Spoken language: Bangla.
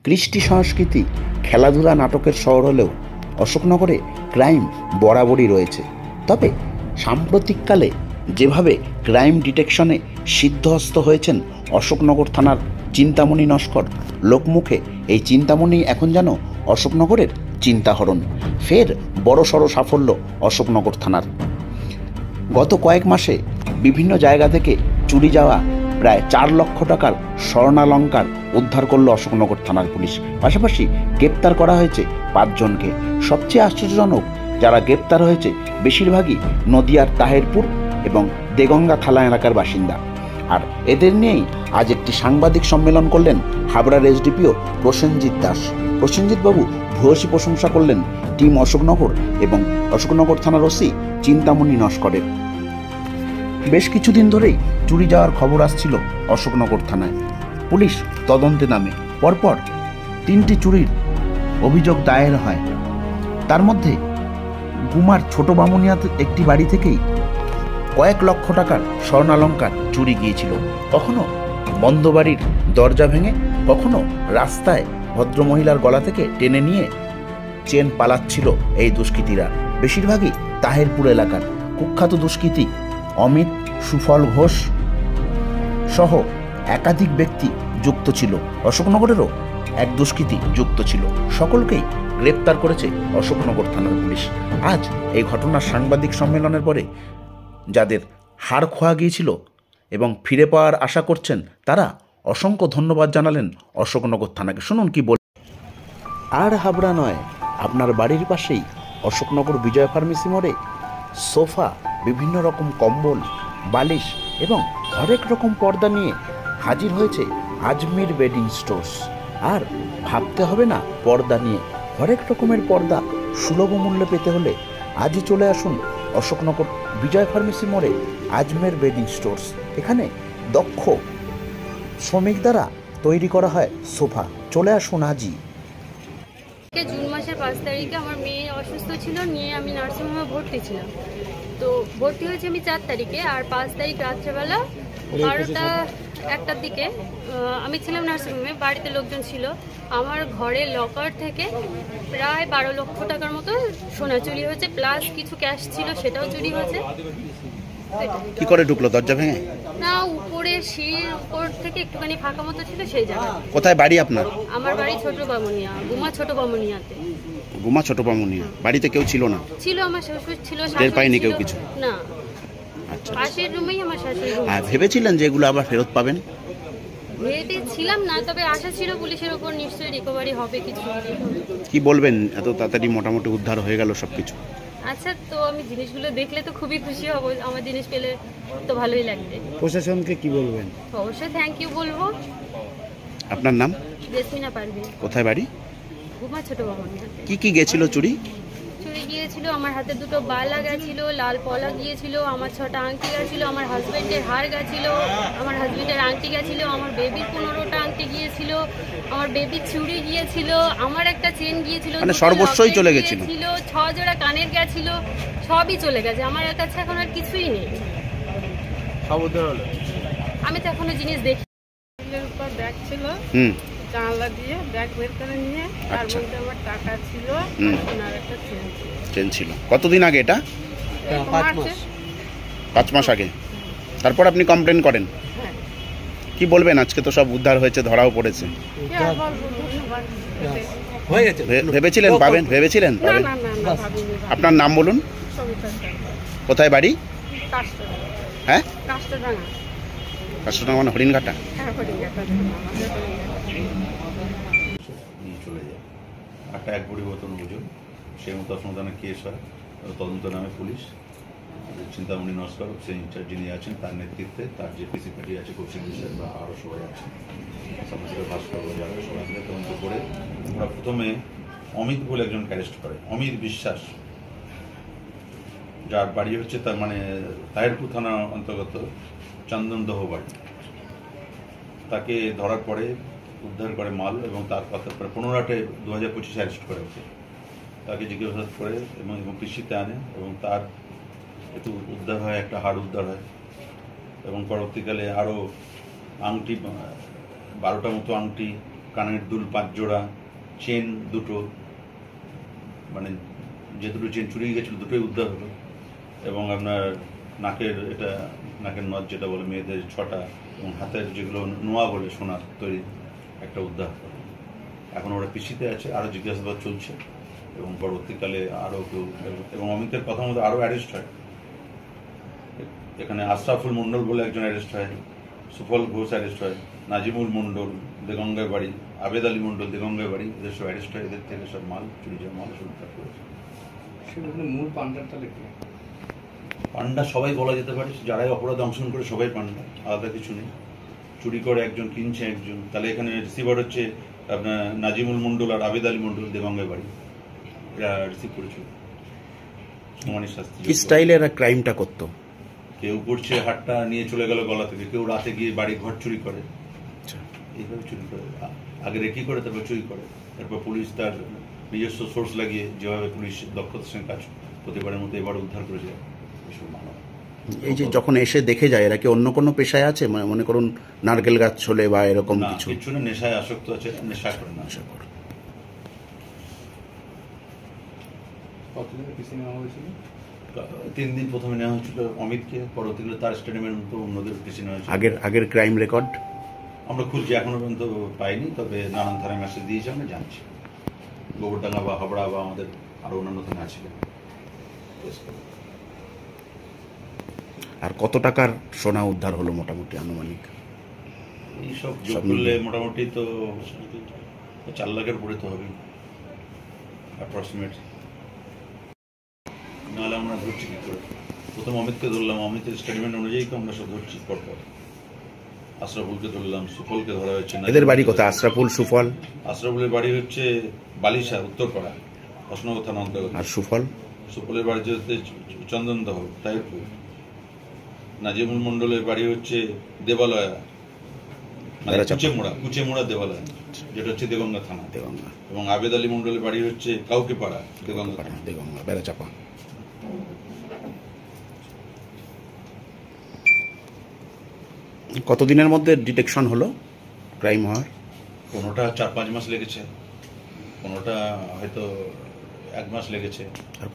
কৃষ্টি সংস্কৃতি, খেলাধুলা, নাটকের শহর হলেও অশোকনগরে ক্রাইম বরাবরই রয়েছে। তবে সাম্প্রতিককালে যেভাবে ক্রাইম ডিটেকশনে সিদ্ধহস্ত হয়েছেন অশোকনগর থানার চিন্তামণি নস্কর, লোকমুখে এই চিন্তামণি এখন যেন অশোকনগরের চিন্তাহরণ। ফের বড়সড় সাফল্য অশোকনগর থানার। গত কয়েক মাসে বিভিন্ন জায়গা থেকে চুরি যাওয়া প্রায় 4 লক্ষ টাকার স্বর্ণালঙ্কার উদ্ধার করল অশোকনগর থানার পুলিশ। পাশাপাশি গ্রেপ্তার করা হয়েছে 5 জনকে। সবচেয়ে আশ্চর্যজনক, যারা গ্রেপ্তার হয়েছে বেশিরভাগই নদিয়ার তাহেরপুর এবং দেগঙ্গা থানা এলাকার বাসিন্দা। আর এদের নিয়েই আজ একটি সাংবাদিক সম্মেলন করলেন হাবড়ার এসডিপিও প্রসেনজিৎ দাস। প্রসেনজিৎ বাবু ভূয়সী প্রশংসা করলেন টিম অশোকনগর এবং অশোকনগর থানার ওসি চিন্তামণি নস্করের। বেশ কিছুদিন ধরেই চুরি যাওয়ার খবর আসছিল অশোকনগর থানায়। পুলিশ তদন্তে নামে। পরপর 3টি চুরির অভিযোগ দায়ের হয়। তার মধ্যে গুমার ছোট বামুনিয়াতে একটি বাড়ি থেকেই কয়েক লক্ষ টাকার স্বর্ণালঙ্কার চুরি গিয়েছিল। কখনো বন্ধ বাড়ির দরজা ভেঙে, কখনো রাস্তায় ভদ্রমহিলার গলা থেকে টেনে নিয়ে চেন পালাচ্ছিল এই দুষ্কৃতীরা। বেশিরভাগই তাহেরপুর এলাকার কুখ্যাত দুষ্কৃতী অমিত সুফল ঘোষ সহ একাধিক ব্যক্তি যুক্ত ছিল। অশোকনগরেরও এক দুষ্কৃতী যুক্ত ছিল। সকলকেই গ্রেপ্তার করেছে অশোকনগর থানার পুলিশ। আজ এই ঘটনার সাংবাদিক সম্মেলনের পরে যাদের হাড় খোয়া গিয়েছিল এবং ফিরে পাওয়ার আশা করছেন, তারা অসংখ্য ধন্যবাদ জানালেন অশোকনগর থানাকে। শুনুন কি বল। আর হাবড়া নয়, আপনার বাড়ির পাশেই অশোকনগর বিজয় ফার্মেসি মোড়ে সোফা, বিভিন্ন রকম কম্বল, বালিশ এবং হরেক রকম পর্দা নিয়ে হাজির হয়েছে আজমির বেডিং স্টোর্স। আর ভাবতে হবে না পর্দা নিয়ে। হরেক রকমের পর্দা সুলভ মূল্যে পেতে হলে আজই চলে আসুন অশোকনগর বিজয় ফার্মেসি মোড়ে আজমের বেডিং স্টোর্স। এখানে দক্ষ শ্রমিক দ্বারা তৈরি করা হয় সোফা। চলে আসুন আজই। জুন মাসের 5 তারিখে আমার মেয়ে অসুস্থ ছিল, নিয়ে আমি নার্সিংহোমে ভর্তি ছিলাম। তো ভর্তি হয়েছি আমি 4 তারিখে। আর 5 তারিখ রাত্রেবেলা 12টা-1টার দিকে আমি ছিলাম নার্সিংহোমে, বাড়িতে লোকজন ছিল। আমার ঘরের লকার থেকে প্রায় 12 লক্ষ টাকার মতো সোনা চুরি হয়েছে, প্লাস কিছু ক্যাশ ছিল সেটাও চুরি হয়েছে। কি করে ঢুকলো? দরজা ভেঙে? না, উপরে সিঁড়ির উপর থেকে একটুখানি ফাঁকা মতো ছিল সেই জায়গায়। কোথায় বাড়ি আপনার? আমার বাড়ি ছোট বামুনিয়া, গুমা ছোট বামুনিয়াতে। গুমা ছোট বামুনিয়া। বাড়িতে কেউ ছিল না? ছিল, আমার শ্বশুর ছিল। টের পাইনি কেউ কিছু? না। আচ্ছা, পাশের রুমেই আমার শাশুড়ি। ভেবেছিলেন যে এগুলো আবার ফেরত পাবেন? ভেবেছিলাম না, তবে আশা ছিল পুলিশের উপর নিশ্চয়ই রিকভারি হবে কিছু। কি বলবেন, এত তাড়াতাড়ি মোটামুটি উদ্ধার হয়ে গেল সবকিছু? আচ্ছা, তো আমি জিনিসগুলো দেখলে তো খুবই খুশি হব। আমার জিনিস পেলে তো ভালোই লাগবে। প্রশাসনকে কি বলবেন? অবশ্যই থ্যাংক ইউ বলবো। আপনার নাম? জেসমিনা পারভিন। কোথায় বাড়ি? গুমা ছোট বামুনিয়া। কি গেছিল চুরি? চুরি গিয়েছিল আমার হাতে 2টো বালা গেছিল, লাল পলা গিয়েছিল, আমার 6টা আংটি গেছিল, আমার হাজবেন্ডের হার গেছিল, আমার হাজবেন্ডের আংটি গেছিল, আমার বেবির 15টা আংটি গিয়েছিল, আমার বেবির চুড়ি গিয়েছিল, আমার একটা চেন গিয়েছিল, মানে সর্বস্বই চলে গেছিল। 6 জোড়া কানের গেছিল, সবই চলে গেছে। আমার কাছে এখন আর কিছুই নেই। আমি তো এখনো জিনিস দেখি। উপর ব্যাগ ছিল, জানলা দিয়ে ব্যাগ বের করে নিয়ে তার মধ্যে আমার টাকা ছিল আর একটা চেন ছিল। কতদিন আগে এটা? 5 মাস আগে। তারপর আপনি কমপ্লেন করেন? কি বলবেন, আজকে তো সব উদ্ধার হয়েছে, ধরাও পড়েছে। ভেবেছিলেন পাবেন? আপনার নাম বলুন। কোথায় বাড়ি? হ্যাঁ, কাষ্টডাঙ্গা মানে হরিণঘাটা। চলে যায় একটা 1 পরিবর্তন অভিযোগ, সেই মতো সমাধানে কেস হয়। তদন্ত নামে পুলিশ চিন্তামণি নস্কর, সেই ইনচার্জ যিনি আছেন তার নেতৃত্বে, তার যে পিসি পার্টি আছে, কৌশিক বিশ্বাস বা আরও সবাই আছে, সমস্ত ভাস্কর যারা সবাই মিলে তদন্ত করে আমরা প্রথমে অমিত বলে একজনকে অ্যারেস্ট করে। অমিত বিশ্বাস, যার বাড়ি হচ্ছে তার মানে তাহেরপুর থানা অন্তর্গত চন্দনদহ বাড়ি। তাকে ধরার পরে উদ্ধার করে মাল এবং তার কথা 15 2025 অ্যারেস্ট করে ওকে। তাকে জিজ্ঞাসাবাদ করে এবং কৃষিতে আনে এবং তার একটু উদ্ধার হয়, একটা হাড় উদ্ধার হয় এবং পরবর্তীকালে আরও আংটি 12টা মতো আংটি, কানের দুল 5 জোড়া, চেন দুটো, মানে যে দুটো চেন চুরি গেছিল দুটোই উদ্ধার হলো, এবং আপনার নাকের নথ যেটা বলে মেয়েদের 6টা, এবং হাতের যেগুলো নোয়া বলে সোনার তৈরি একটা উদ্ধার হলো। এখন ওরা পিসিতে আছে, আরও জিজ্ঞাসাবাদ চলছে, এবং পরবর্তীকালে আরও কেউ, এবং অমিতের কথা মতো আরও অ্যারেস্ট হয়। এখানে আশরাফুল মণ্ডল বলে একজন অ্যারেস্ট হয়, সুফল ঘোষ অ্যারেস্ট হয়, নাজিমুল মণ্ডল দেগঙ্গায় বাড়ি, আবেদ আলী মণ্ডল দেগঙ্গায় বাড়ি, এদের সব অ্যারেস্ট হয়। এদের থেকে সব মাল চুরি যাওয়া মাল সব উদ্ধার করেছে। মূল পান্ডারটা লেখে পান্ডা সবাই বলা যেতে পারে, যারাই অপরাধ অংশগ্রহণ করে সবাই পান্ডা, আলাদা কিছু নেই। চুরি করে একজন, কিনছে একজন, তাহলে এখানে রিসিভার হচ্ছে আপনার নাজিমুল মণ্ডল আর আবেদ আলী মণ্ডল দেগঙ্গায় বাড়ি, এরা রিসিভ করেছিল। সমানের শাস্তি কি স্টাইলে এরা ক্রাইমটা করতো? কেউ করছে হাটটা নিয়ে চলে গেল গলা থেকে, কেউ রাতে গিয়ে বাড়ি ঘর চুরি করে, এইভাবে চুরি করে, আগে রেকি করে তারপর চুরি করে। তারপর পুলিশ তার নিজস্ব সোর্স লাগিয়ে, যেভাবে পুলিশ দক্ষতার সঙ্গে কাজ প্রতিবারের মতো এবার উদ্ধার করেছে এসব মানব। এই যে যখন এসে দেখে যায়, এরা কি অন্য কোনো পেশায় আছে? মানে মনে করুন নারকেল গাছ ছোলে বা এরকম না, কিছু? কিছু না, নেশায় আসক্ত আছে, নেশা করে না। আশা করি। কতদিনের পিছিয়ে নেওয়া হয়েছিল? 3 দিন প্রথমে নেওয়া হয়েছিল অমিতকে, পরবর্তীকালে তার স্টেটমেন্ট মতো অন্যদের পিছিয়ে নেওয়া হয়েছিল। আগের ক্রাইম রেকর্ড আমরা খুঁজছি, এখনো পর্যন্ত পাইনি, তবে নানান থানায় মেসেজ দিয়েছি, আমরা জানছি। গোবরডাঙ্গা বা হাবড়া বা আমাদের আরো অন্যান্য থানা আছে। আর কত টাকার সোনা উদ্ধার হলো মোটামুটি আনুমানিক? এইসব যোগ করলে মোটামুটি তো 4 লাখের উপরে তো হবে অ্যাপ্রক্সিমেট। নাহলে আমরা ধরছি কি করে? প্রথম অমিতকে ধরলাম, অমিতের স্টেটমেন্ট অনুযায়ী তো আমরা সব ধরছি পরপর। আশরাফুলকে ধরলাম, সুফলকে ধরা হচ্ছে না। এদের বাড়ি কোথায়? আশরাফুল, সুফল? আশরাফুলের বাড়ি হচ্ছে বালিশা, উত্তরপাড়া, হসনগর থানা অন্তর্গত। আর সুফল? সুফলের বাড়ি হচ্ছে চন্দনদহ, তাইপুর। নাজিমুল মণ্ডলের বাড়ি হচ্ছে দেবালয়া, মানে কুচেমোড়া দেবালয়, যেটা হচ্ছে দেগঙ্গা থানা। দেগঙ্গা। এবং আবেদ আলী মণ্ডলের বাড়ি হচ্ছে কাউকেপাড়া, দেগঙ্গা থানা। দেগঙ্গা বেড়াচাপা। কতদিনের মধ্যে ডিটেকশন হলো ক্রাইম হওয়ার? কোনোটা 4-5 মাস লেগেছে, কোনোটা হয়তো 1 মাস লেগেছে।